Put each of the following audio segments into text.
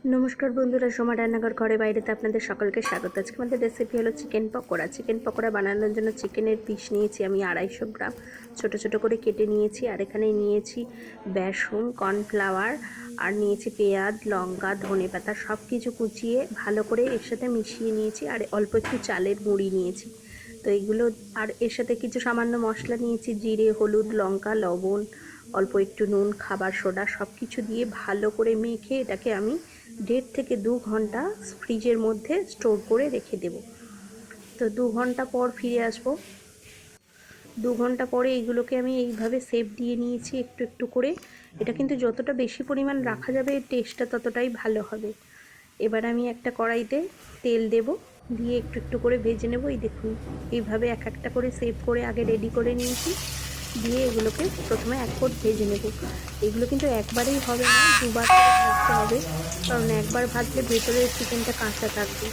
নমস্কার বন্ধুরা, সোমা রান্নাঘর ঘরে বাইরেতে আপনাদের সকলকে স্বাগত। আজকে আমাদের রেসিপি হলো চিকেন পকোড়া। চিকেন পকোড়া বানানোর জন্য চিকেনের পিস নিয়েছি আমি 250 গ্রাম, ছোট ছোট করে কেটে নিয়েছি। আর এখানে নিয়েছি বেসন, কর্নফ্লাওয়ার, আর নিয়েছি পেঁয়াজ, লঙ্কা, ধনেপাতা, সব কিছু কুচিয়ে ভালো করে এর সাথে মিশিয়ে নিয়েছি। আর অল্প একটু চালের গুঁড়ি নিয়েছি। তো এগুলো, আর এর সাথে কিছু সামান্য মশলা নিয়েছি, জিরে, হলুদ, লঙ্কা, লবণ, অল্প একটু নুন, খাবার সোডা, সব কিছু দিয়ে ভালো করে মেখে এটাকে আমি 1.5 থেকে 2 ঘন্টা ফ্রিজের মধ্যে স্টোর করে রেখে দেব। তো 2 ঘন্টা পর ফিরে আসব। 2 ঘন্টা পরে এইগুলোকে আমি এইভাবে শেপ দিয়ে নিয়েছি একটু একটু করে। এটা কিন্তু যতটা বেশি পরিমাণ রাখা যাবে টেস্টটা ততটাই ভালো হবে। এবার আমি একটা কড়াইতে তেল দেব, দিয়ে একটু একটু করে ভেজে নেব। এই দেখুন, এইভাবে এক একটা করে শেপ করে আগে রেডি করে নিয়েছি। দিয়ে এগুলোকে প্রথমে এক কোট ভেজে নেব। এগুলো কিন্তু একবারেই হবে না, দুবার করে ভাজতে হবে, কারণ একবার ভাজলে ভেতরে চিকেনটা কাঁচা থাকবে।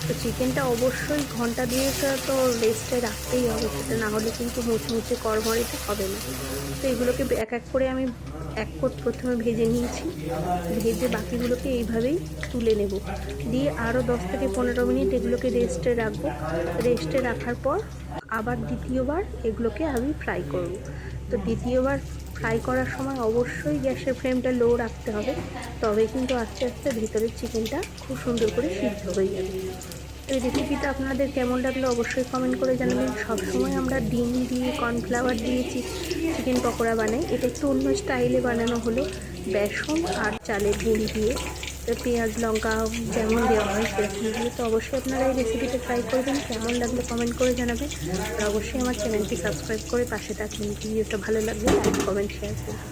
তো চিকেনটা অবশ্যই ঘন্টা 2 তো রেস্টে রাখতেই হবে, সেটা না হলে কিন্তু মুচমুচে কড়মড়েতে হবে না। তো এগুলোকে এক এক করে আমি এক কোট প্রথমে ভেজে নিয়েছি। ভেজে বাকিগুলোকে এইভাবেই তুলে নেব। দিয়ে আরও 10 থেকে 15 মিনিট এগুলোকে রেস্টে রাখবো। রেস্টে রাখার পর আবার দ্বিতীয়বার এগুলোকে আমি ফ্রাই করব। তো দ্বিতীয়বার ফ্রাই করার সময় অবশ্যই গ্যাসের ফ্লেমটা লো রাখতে হবে, তবে কিন্তু আস্তে আস্তে ভিতরের চিকেনটা খুব সুন্দর করে সিদ্ধ হয়ে যাবে। তো এই রেসিপিটা আপনাদের কেমন লাগলো অবশ্যই কমেন্ট করে জানাবেন। সবসময় আমরা ডিম দিয়ে, কর্নফ্লাওয়ার দিয়েছি চিকেন পকোড়া বানাই, এটা একটু অন্য স্টাইলে বানানো হলো, বেসন আর চালের গুঁড়ি দিয়ে। পেঁয়াজ, লঙ্কা যেমন দেওয়া হয় সেরকম দিয়ে। তো অবশ্যই আপনারা এই রেসিপিটা ট্রাই করবেন, কেমন লাগলে কমেন্ট করে জানাবেন। আর অবশ্যই আমার চ্যানেলটি সাবস্ক্রাইব করে পাশে থাকবেন। ভিডিওটা ভালো লাগলে লাইক, কমেন্ট, শেয়ার করবেন।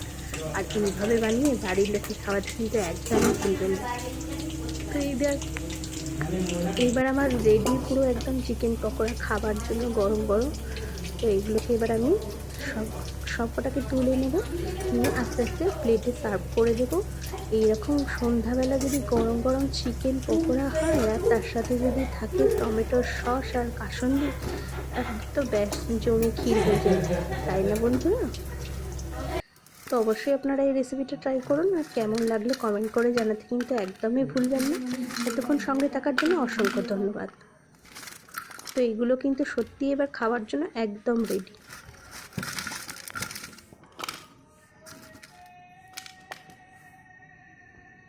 আর এইভাবে বানিয়ে বাড়ির লোককে খাওয়াতে কিন্তু একদমই ভুলবেন না। তো এইবার আমার রেডি পুরো একদম চিকেন পকোড়া খাবার জন্য গরম গরম। তো এইগুলোকে এবার আমি সবকটাকে তুলে নেব, নিয়ে আস্তে আস্তে প্লেটে সার্ভ করে দেবো। এইরকম সন্ধ্যাবেলা যদি গরম গরম চিকেন পকোড়া হয়, আর তার সাথে যদি থাকে টমেটোর সস আর কাসুন্দি, একদম ব্যাস জমে ক্ষীর হয়ে যায়, তাই না বন্ধুরা? তো অবশ্যই আপনারা এই রেসিপিটা ট্রাই করুন, আর কেমন লাগলো কমেন্ট করে জানাতে কিন্তু একদমই ভুলবেন না। এতক্ষণ সঙ্গে থাকার জন্য অসংখ্য ধন্যবাদ। তো এগুলো কিন্তু সত্যি এবার খাওয়ার জন্য একদম রেডি।